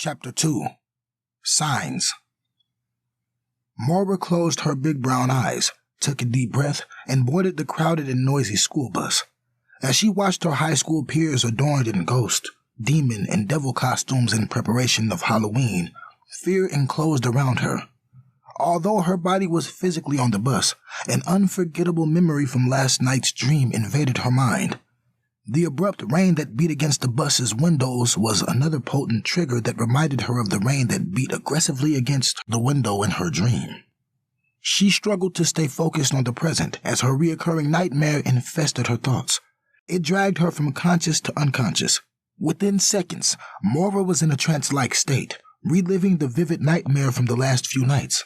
Chapter 2. Signs. Moira closed her big brown eyes, took a deep breath, and boarded the crowded and noisy school bus. As she watched her high school peers adorned in ghost, demon, and devil costumes in preparation of Halloween, fear enclosed around her. Although her body was physically on the bus, an unforgettable memory from last night's dream invaded her mind. The abrupt rain that beat against the bus's windows was another potent trigger that reminded her of the rain that beat aggressively against the window in her dream. She struggled to stay focused on the present as her reoccurring nightmare infested her thoughts. It dragged her from conscious to unconscious. Within seconds, Moira was in a trance-like state, reliving the vivid nightmare from the last few nights.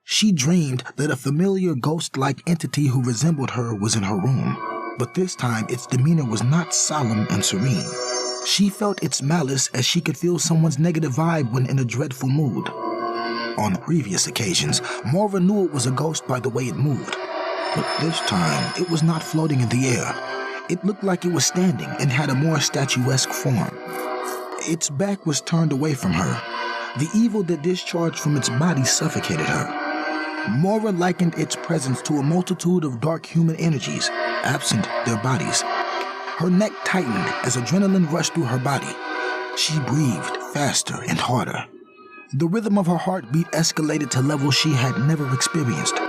She dreamed that a familiar ghost-like entity who resembled her was in her room. But this time its demeanor was not solemn and serene. She felt its malice as she could feel someone's negative vibe when in a dreadful mood. On previous occasions, Moira knew it was a ghost by the way it moved. But this time, it was not floating in the air. It looked like it was standing and had a more statuesque form. Its back was turned away from her. The evil that discharged from its body suffocated her. Moira likened its presence to a multitude of dark human energies, absent their bodies. Her neck tightened as adrenaline rushed through her body. She breathed faster and harder. The rhythm of her heartbeat escalated to levels she had never experienced.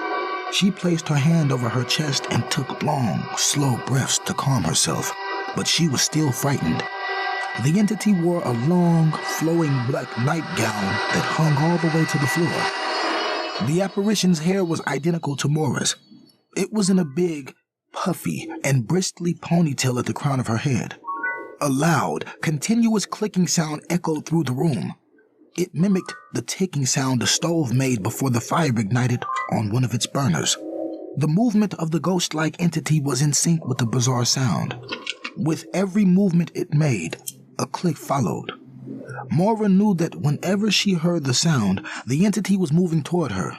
She placed her hand over her chest and took long, slow breaths to calm herself, but she was still frightened. The entity wore a long, flowing black nightgown that hung all the way to the floor. The apparition's hair was identical to Moira's. It was in a big, puffy, and bristly ponytail at the crown of her head. A loud, continuous clicking sound echoed through the room. It mimicked the ticking sound a stove made before the fire ignited on one of its burners. The movement of the ghost-like entity was in sync with the bizarre sound. With every movement it made, a click followed. Moira knew that whenever she heard the sound, the entity was moving toward her.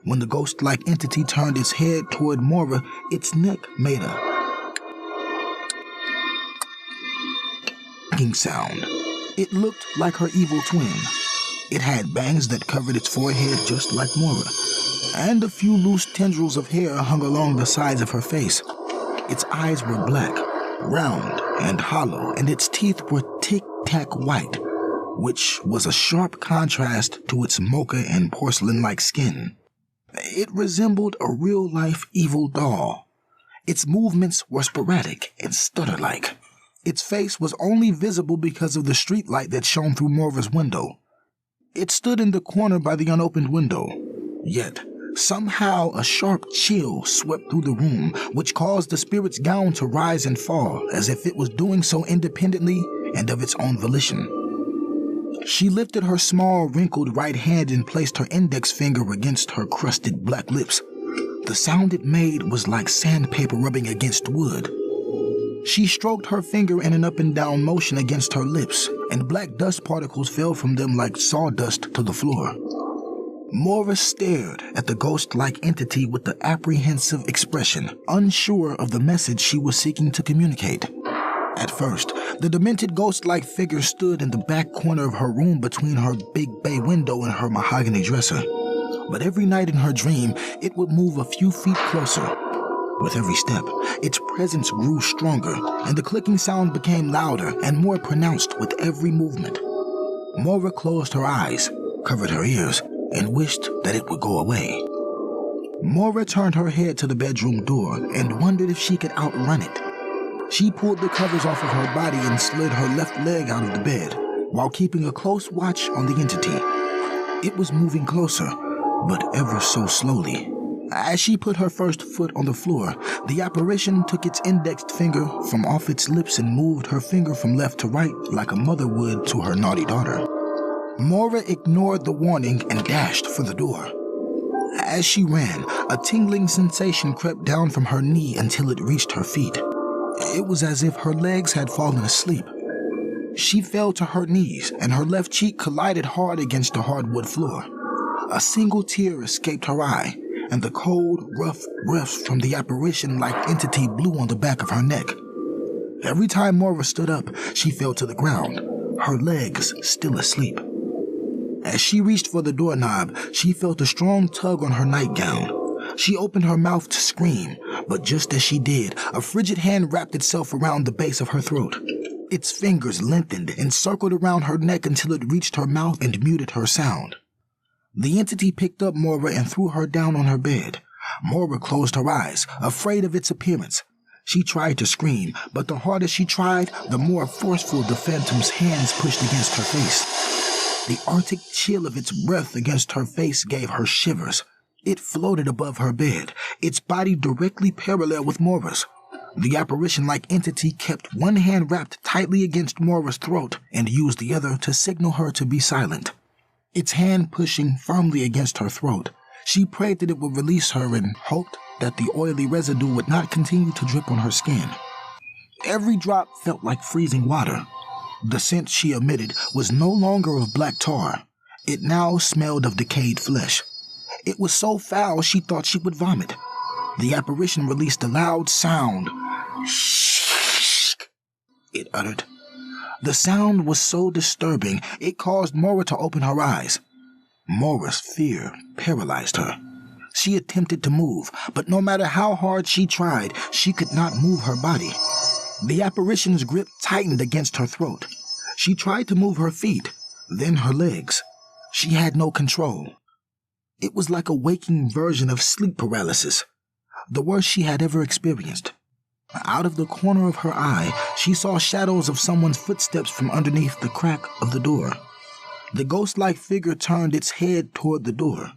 When the ghost-like entity turned its head toward Moira, its neck made a clicking sound. It looked like her evil twin. It had bangs that covered its forehead just like Moira, and a few loose tendrils of hair hung along the sides of her face. Its eyes were black, round, and hollow, and its teeth were tic-tac white, which was a sharp contrast to its mocha and porcelain-like skin. It resembled a real-life evil doll. Its movements were sporadic and stutter-like. Its face was only visible because of the streetlight that shone through Moira's window. It stood in the corner by the unopened window. Yet, somehow a sharp chill swept through the room, which caused the spirit's gown to rise and fall, as if it was doing so independently and of its own volition. She lifted her small, wrinkled right hand and placed her index finger against her crusted black lips. The sound it made was like sandpaper rubbing against wood. She stroked her finger in an up and down motion against her lips, and black dust particles fell from them like sawdust to the floor. Moira stared at the ghost-like entity with the apprehensive expression, unsure of the message she was seeking to communicate. At first, the demented ghost-like figure stood in the back corner of her room between her big bay window and her mahogany dresser. But every night in her dream, it would move a few feet closer. With every step, its presence grew stronger, and the clicking sound became louder and more pronounced with every movement. Moira closed her eyes, covered her ears, and wished that it would go away. Moira turned her head to the bedroom door and wondered if she could outrun it. She pulled the covers off of her body and slid her left leg out of the bed, while keeping a close watch on the entity. It was moving closer, but ever so slowly. As she put her first foot on the floor, the apparition took its indexed finger from off its lips and moved her finger from left to right like a mother would to her naughty daughter. Moira ignored the warning and dashed for the door. As she ran, a tingling sensation crept down from her knee until it reached her feet. It was as if her legs had fallen asleep. She fell to her knees, and her left cheek collided hard against the hardwood floor. A single tear escaped her eye, and the cold, rough breaths from the apparition-like entity blew on the back of her neck. Every time Moira stood up, she fell to the ground, her legs still asleep. As she reached for the doorknob, she felt a strong tug on her nightgown. She opened her mouth to scream, but just as she did, a frigid hand wrapped itself around the base of her throat. Its fingers lengthened and circled around her neck until it reached her mouth and muted her sound. The entity picked up Moira and threw her down on her bed. Moira closed her eyes, afraid of its appearance. She tried to scream, but the harder she tried, the more forceful the phantom's hands pushed against her face. The arctic chill of its breath against her face gave her shivers. It floated above her bed, its body directly parallel with Moira's. The apparition-like entity kept one hand wrapped tightly against Moira's throat and used the other to signal her to be silent. Its hand pushing firmly against her throat, she prayed that it would release her and hoped that the oily residue would not continue to drip on her skin. Every drop felt like freezing water. The scent she emitted was no longer of black tar. It now smelled of decayed flesh. It was so foul she thought she would vomit. The apparition released a loud sound. Shh, it uttered. The sound was so disturbing, it caused Moira to open her eyes. Moira's fear paralyzed her. She attempted to move, but no matter how hard she tried, she could not move her body. The apparition's grip tightened against her throat. She tried to move her feet, then her legs. She had no control. It was like a waking version of sleep paralysis, the worst she had ever experienced. Out of the corner of her eye, she saw shadows of someone's footsteps from underneath the crack of the door. The ghost-like figure turned its head toward the door.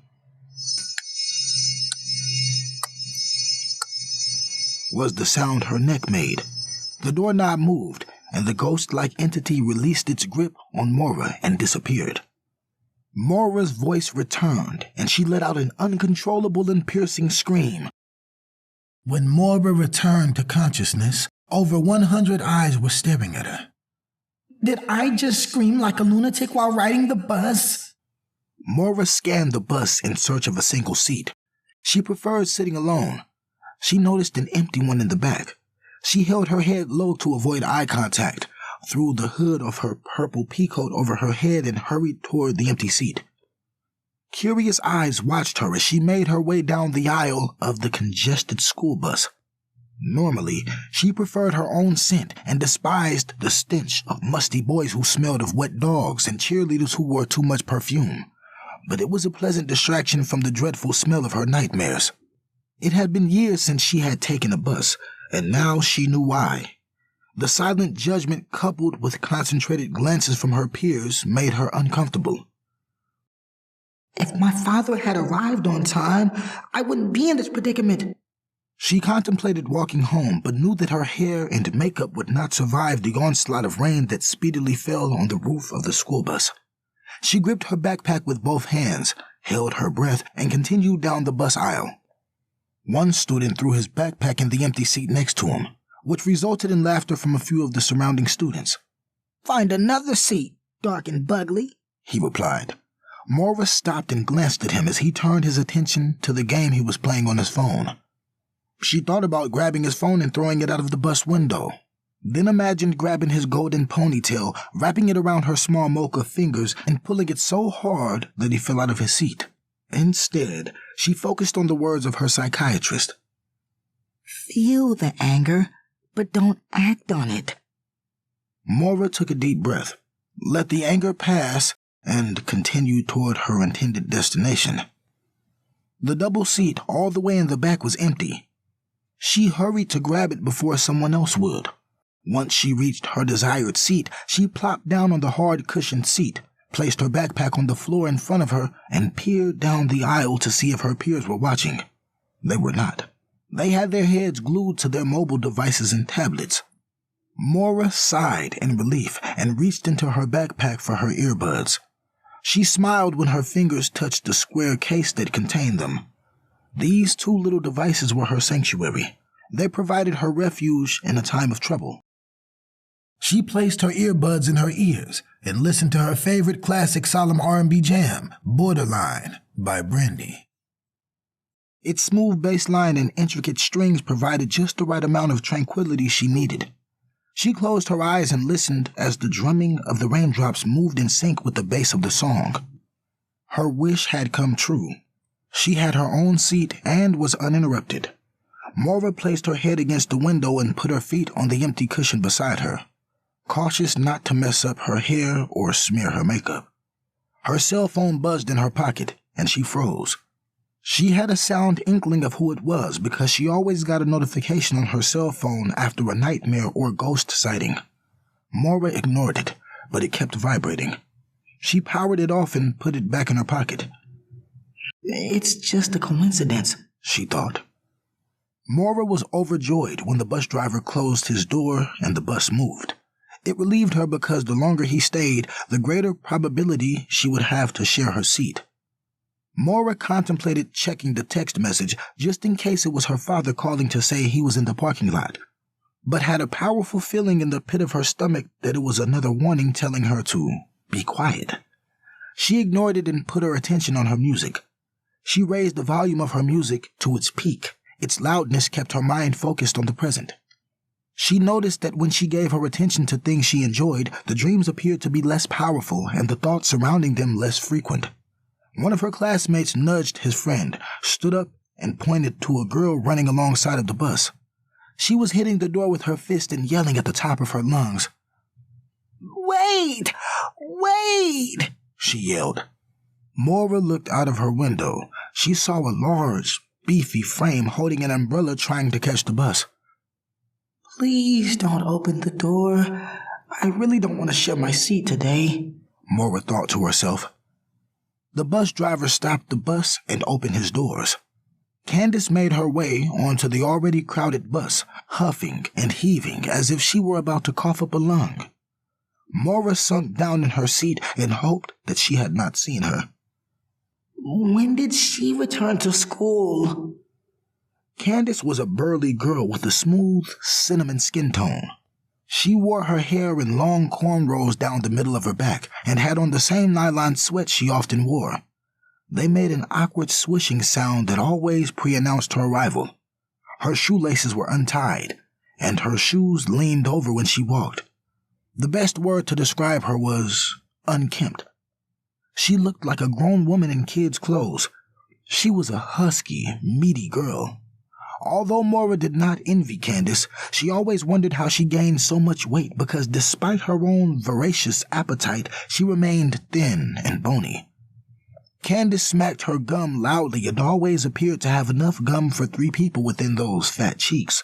Was the sound her neck made. The doorknob moved, and the ghost-like entity released its grip on Moira and disappeared. Moira's voice returned, and she let out an uncontrollable and piercing scream. When Moira returned to consciousness, over 100 eyes were staring at her. Did I just scream like a lunatic while riding the bus? Moira scanned the bus in search of a single seat. She preferred sitting alone. She noticed an empty one in the back. She held her head low to avoid eye contact, threw the hood of her purple peacoat over her head and hurried toward the empty seat. Curious eyes watched her as she made her way down the aisle of the congested school bus. Normally, she preferred her own scent and despised the stench of musty boys who smelled of wet dogs and cheerleaders who wore too much perfume. But it was a pleasant distraction from the dreadful smell of her nightmares. It had been years since she had taken a bus, and now she knew why. The silent judgment coupled with concentrated glances from her peers made her uncomfortable. If my father had arrived on time, I wouldn't be in this predicament. She contemplated walking home, but knew that her hair and makeup would not survive the onslaught of rain that speedily fell on the roof of the school bus. She gripped her backpack with both hands, held her breath, and continued down the bus aisle. One student threw his backpack in the empty seat next to him, which resulted in laughter from a few of the surrounding students. Find another seat, dark and bugly, he replied. Moira stopped and glanced at him as he turned his attention to the game he was playing on his phone. She thought about grabbing his phone and throwing it out of the bus window, then imagined grabbing his golden ponytail, wrapping it around her small mocha fingers, and pulling it so hard that he fell out of his seat. Instead, she focused on the words of her psychiatrist. Feel the anger, but don't act on it. Moira took a deep breath, let the anger pass, and continued toward her intended destination. The double seat all the way in the back was empty. She hurried to grab it before someone else would. Once she reached her desired seat, she plopped down on the hard-cushioned seat, placed her backpack on the floor in front of her, and peered down the aisle to see if her peers were watching. They were not. They had their heads glued to their mobile devices and tablets. Moira sighed in relief and reached into her backpack for her earbuds. She smiled when her fingers touched the square case that contained them. These two little devices were her sanctuary. They provided her refuge in a time of trouble. She placed her earbuds in her ears and listened to her favorite classic solemn R&B jam, Borderline, by Brandy. Its smooth bass line and intricate strings provided just the right amount of tranquility she needed. She closed her eyes and listened as the drumming of the raindrops moved in sync with the bass of the song. Her wish had come true. She had her own seat and was uninterrupted. Maura placed her head against the window and put her feet on the empty cushion beside her, cautious not to mess up her hair or smear her makeup. Her cell phone buzzed in her pocket, and she froze. She had a sound inkling of who it was because she always got a notification on her cell phone after a nightmare or ghost sighting. Maura ignored it, but it kept vibrating. She powered it off and put it back in her pocket. It's just a coincidence, she thought. Maura was overjoyed when the bus driver closed his door and the bus moved. It relieved her because the longer he stayed, the greater probability she would have to share her seat. Maura contemplated checking the text message just in case it was her father calling to say he was in the parking lot, but had a powerful feeling in the pit of her stomach that it was another warning telling her to be quiet. She ignored it and put her attention on her music. She raised the volume of her music to its peak. Its loudness kept her mind focused on the present. She noticed that when she gave her attention to things she enjoyed, the dreams appeared to be less powerful and the thoughts surrounding them less frequent. One of her classmates nudged his friend, stood up, and pointed to a girl running alongside of the bus. She was hitting the door with her fist and yelling at the top of her lungs. "Wait! Wait!" she yelled. Maura looked out of her window. She saw a large, beefy frame holding an umbrella trying to catch the bus. "Please don't open the door. I really don't want to share my seat today," Maura thought to herself. The bus driver stopped the bus and opened his doors. Candace made her way onto the already crowded bus, huffing and heaving as if she were about to cough up a lung. Maura sunk down in her seat and hoped that she had not seen her. "When did she return to school?" Candace was a burly girl with a smooth, cinnamon skin tone. She wore her hair in long cornrows down the middle of her back and had on the same nylon sweats she often wore. They made an awkward swishing sound that always pre-announced her arrival. Her shoelaces were untied, and her shoes leaned over when she walked. The best word to describe her was unkempt. She looked like a grown woman in kids' clothes. She was a husky, meaty girl. Although Maura did not envy Candace, she always wondered how she gained so much weight because despite her own voracious appetite, she remained thin and bony. Candace smacked her gum loudly and always appeared to have enough gum for 3 people within those fat cheeks.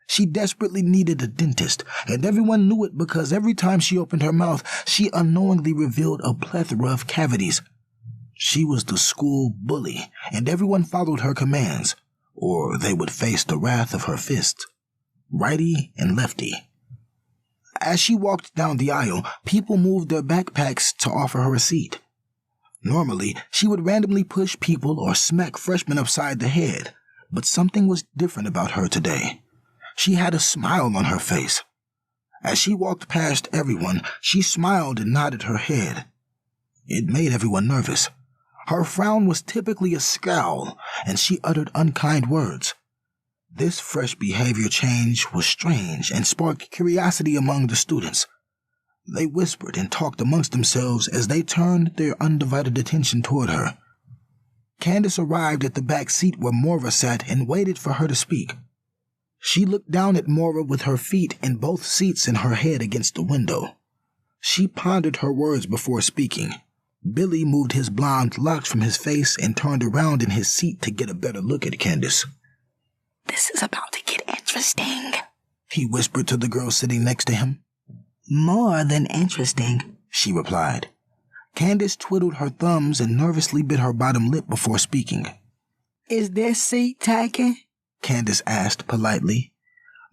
She desperately needed a dentist, and everyone knew it because every time she opened her mouth, she unknowingly revealed a plethora of cavities. She was the school bully, and everyone followed her commands, or they would face the wrath of her fists, righty and lefty. As she walked down the aisle, people moved their backpacks to offer her a seat. Normally, she would randomly push people or smack freshmen upside the head, but something was different about her today. She had a smile on her face. As she walked past everyone, she smiled and nodded her head. It made everyone nervous. Her frown was typically a scowl, and she uttered unkind words. This fresh behavior change was strange and sparked curiosity among the students. They whispered and talked amongst themselves as they turned their undivided attention toward her. Candace arrived at the back seat where Maura sat and waited for her to speak. She looked down at Maura with her feet in both seats and her head against the window. She pondered her words before speaking. Billy moved his blonde locks from his face and turned around in his seat to get a better look at Candace. "This is about to get interesting," he whispered to the girl sitting next to him. "More than interesting," she replied. Candace twiddled her thumbs and nervously bit her bottom lip before speaking. "Is this seat taken?" Candace asked politely.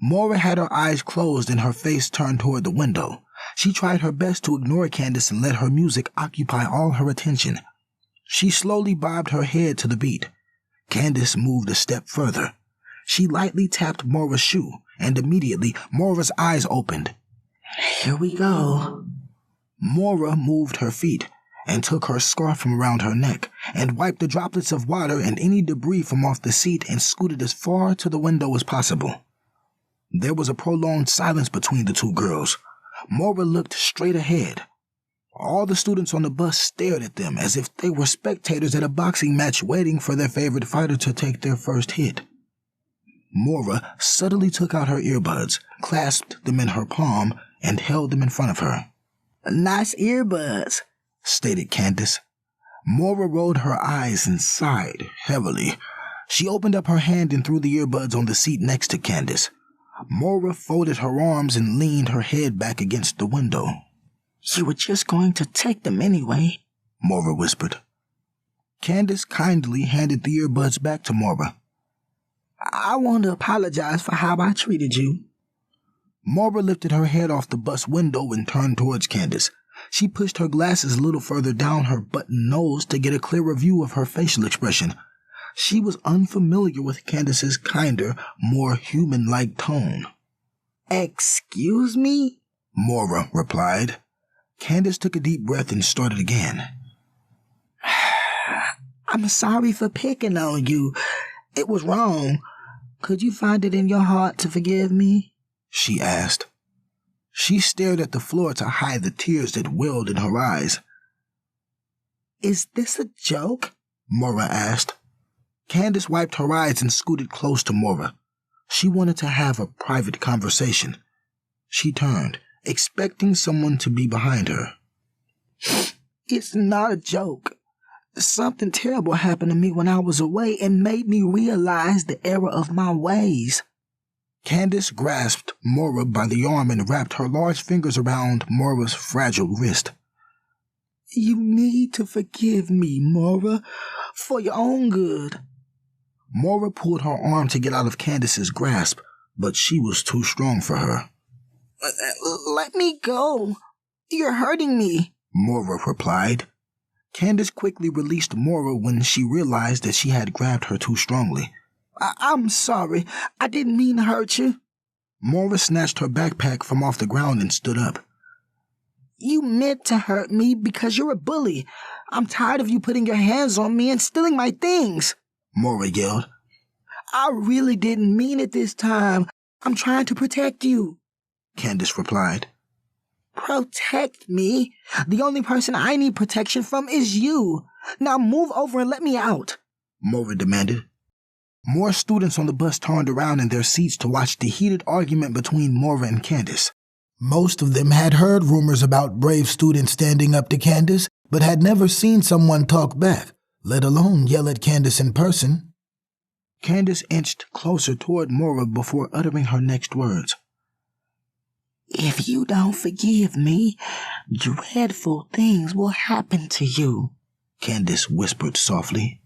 Maura had her eyes closed and her face turned toward the window. She tried her best to ignore Candace and let her music occupy all her attention. She slowly bobbed her head to the beat. Candace moved a step further. She lightly tapped Maura's shoe, and immediately Maura's eyes opened. "Here we go." Maura moved her feet and took her scarf from around her neck and wiped the droplets of water and any debris from off the seat and scooted as far to the window as possible. There was a prolonged silence between the two girls. Maura looked straight ahead. All the students on the bus stared at them as if they were spectators at a boxing match waiting for their favorite fighter to take their first hit. Moira subtly took out her earbuds, clasped them in her palm, and held them in front of her. "Nice earbuds," stated Candace. Moira rolled her eyes and sighed heavily. She opened up her hand and threw the earbuds on the seat next to Candace. Moira folded her arms and leaned her head back against the window. "You were just going to take them anyway," Moira whispered. Candace kindly handed the earbuds back to Moira. "I want to apologize for how I treated you." Moira lifted her head off the bus window and turned towards Candace. She pushed her glasses a little further down her button nose to get a clearer view of her facial expression. She was unfamiliar with Candace's kinder, more human-like tone. "Excuse me?" Moira replied. Candace took a deep breath and started again. "I'm sorry for picking on you. It was wrong. Could you find it in your heart to forgive me?" she asked. She stared at the floor to hide the tears that welled in her eyes. "Is this a joke?" Moira asked. Candace wiped her eyes and scooted close to Moira. She wanted to have a private conversation. She turned, expecting someone to be behind her. "It's not a joke. Something terrible happened to me when I was away and made me realize the error of my ways." Candace grasped Moira by the arm and wrapped her large fingers around Moira's fragile wrist. "You need to forgive me, Moira, for your own good." Moira pulled her arm to get out of Candace's grasp, but she was too strong for her. "Let me go. You're hurting me," Moira replied. Candace quickly released Moira when she realized that she had grabbed her too strongly. I'm sorry. I didn't mean to hurt you." Moira snatched her backpack from off the ground and stood up. "You meant to hurt me because you're a bully. I'm tired of you putting your hands on me and stealing my things," Moira yelled. "I really didn't mean it this time. I'm trying to protect you," Candace replied. "Protect me? The only person I need protection from is you. Now move over and let me out," Moira demanded. More students on the bus turned around in their seats to watch the heated argument between Moira and Candace. Most of them had heard rumors about brave students standing up to Candace, but had never seen someone talk back, let alone yell at Candace in person. Candace inched closer toward Moira before uttering her next words. "If you don't forgive me, dreadful things will happen to you," Candace whispered softly.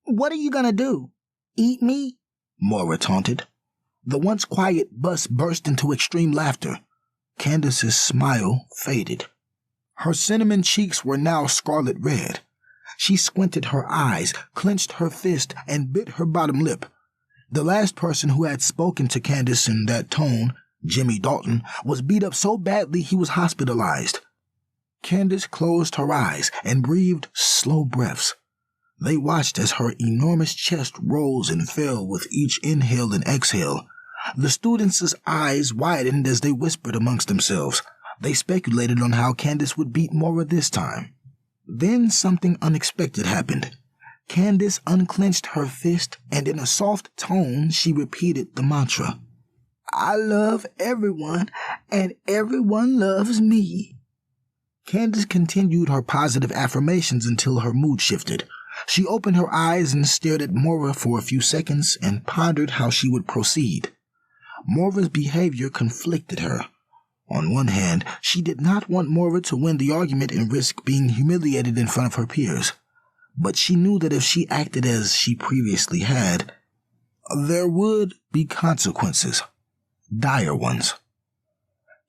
"What are you gonna do? Eat me?" Moira taunted. The once quiet bus burst into extreme laughter. Candace's smile faded. Her cinnamon cheeks were now scarlet red. She squinted her eyes, clenched her fist, and bit her bottom lip. The last person who had spoken to Candace in that tone, Jimmy Dalton, was beat up so badly he was hospitalized. Candace closed her eyes and breathed slow breaths. They watched as her enormous chest rose and fell with each inhale and exhale. The students' eyes widened as they whispered amongst themselves. They speculated on how Candace would beat Moira this time. Then something unexpected happened. Candace unclenched her fist, and in a soft tone she repeated the mantra. "I love everyone, and everyone loves me." Candace continued her positive affirmations until her mood shifted. She opened her eyes and stared at Moira for a few seconds and pondered how she would proceed. Moira's behavior conflicted her. On one hand, she did not want Moira to win the argument and risk being humiliated in front of her peers. But she knew that if she acted as she previously had, there would be consequences. Dire ones.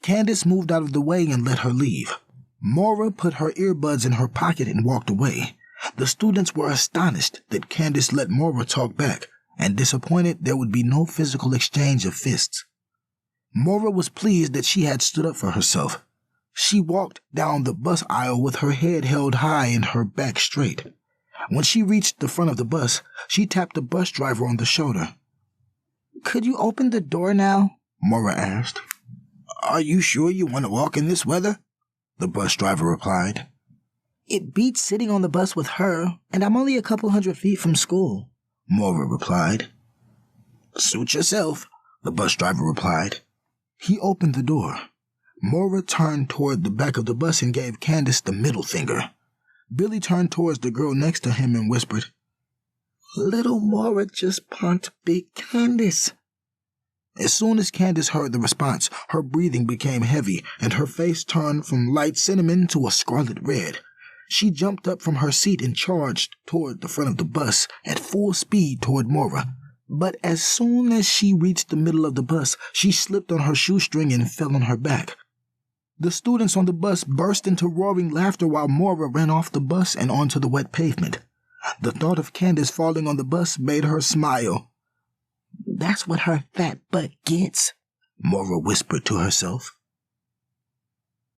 Candace moved out of the way and let her leave. Moira put her earbuds in her pocket and walked away. The students were astonished that Candace let Moira talk back, and disappointed there would be no physical exchange of fists. Moira was pleased that she had stood up for herself. She walked down the bus aisle with her head held high and her back straight. When she reached the front of the bus, she tapped the bus driver on the shoulder. "Could you open the door now?" Moira asked. "Are you sure you want to walk in this weather?" the bus driver replied. It beats sitting on the bus with her, and I'm only a couple 100 feet from school, Maura replied. Suit yourself, the bus driver replied. He opened the door. Maura turned toward the back of the bus and gave Candace the middle finger. Billy turned towards the girl next to him and whispered, Little Maura just punked Big Candace. As soon as Candace heard the response, her breathing became heavy and her face turned from light cinnamon to a scarlet red. She jumped up from her seat and charged toward the front of the bus at full speed toward Maura. But as soon as she reached the middle of the bus, she slipped on her shoestring and fell on her back. The students on the bus burst into roaring laughter while Maura ran off the bus and onto the wet pavement. The thought of Candace falling on the bus made her smile. That's what her fat butt gets, Maura whispered to herself.